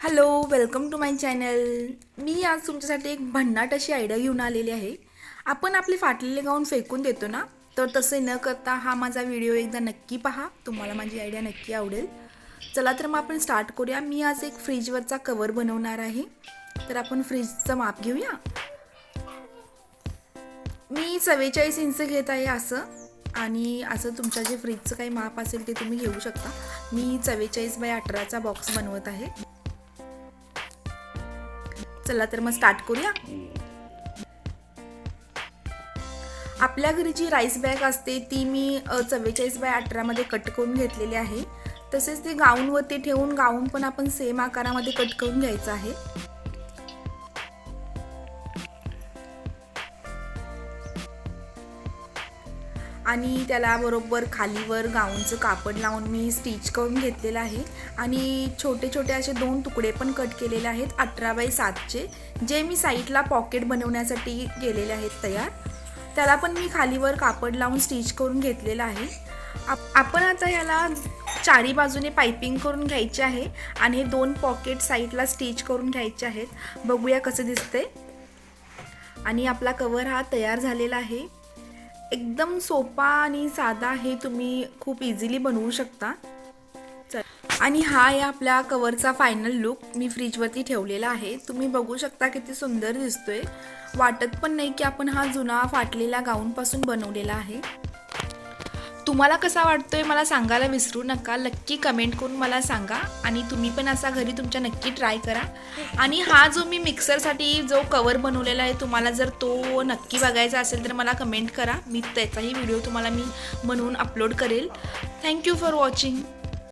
Hello, welcome to my channel. मी आज तुमच्यासाठी एक भन्नाट अशी आयडिया घेऊन आलेली आहे. आपण आपले फाटलेले गाऊन फेकून देतो ना, तर तसे न करता हा माझा व्हिडिओ एकदा नक्की पहा. तुम्हाला माझी आयडिया नक्की आवडेल. चला तर मग आपण स्टार्ट करूया. मी आज एक फ्रीजवरचा कवर बनवणार आहे. तर आपण फ्रीजचं माप घेऊया. मी 44 इंच घेत आहे असं, आणि असं तुमच्या जे फ्रीजचं काही माप असेल ते तुम्ही घेऊ शकता. मी 44x18चा बॉक्स बनवत आहे. चला तर मग स्टार्ट करूया. आपल्या घरी जी राईस बॅग असते ती मी 44x18 मध्ये कट करून घेतलेली आहे. तसेच ते गाऊनवरती ठेवून गाऊन पण आपण सेम आकारामध्ये कट करून घ्यायचं आहे. आणि त्याला बरोबर खालीवर गाऊनचं कापड लावून मी स्टिच करून घेतलेलं आहे. आणि छोटे छोटे असे 2 तुकडे पण कट केलेले आहेत 18x7चे, जे मी साईडला पॉकेट बनवण्यासाठी केलेले आहेत तयार. त्याला पण मी खालीवर कापड लावून स्टिच करून घेतलेलं आहे. आपण आता याला चारी बाजूने पाइपिंग करून घ्यायचे आहे आणि हे 2 पॉकेट साईडला स्टिच करून घ्यायचे आहेत. बघूया कसं दिसतंय. आणि आपला कवर हा तयार झालेला आहे. एकदम सोपा आणि साधा, हे तुम्ही खूप इझिली बनवू शकता. आणि हा आहे आपल्या कवरचा फायनल लुक. मी फ्रीजवरती ठेवलेला आहे. तुम्ही बघू शकता किती सुंदर दिसतोय. वाटत पण नाही की आपण हा जुना फाटलेला गाऊनपासून बनवलेला आहे. तुम्हाला कसा वाटतोय मला सांगायला विसरू नका. नक्की कमेंट करून मला सांगा. आणि तुम्ही पण असा घरी तुमच्या नक्की ट्राय करा. आणि हा जो मी मिक्सरसाठी जो कवर बनवलेला आहे, तुम्हाला जर तो नक्की बघायचा असेल तर मला कमेंट करा. मी त्याचाही व्हिडिओ तुम्हाला बनवून अपलोड करेल. Thank you for watching.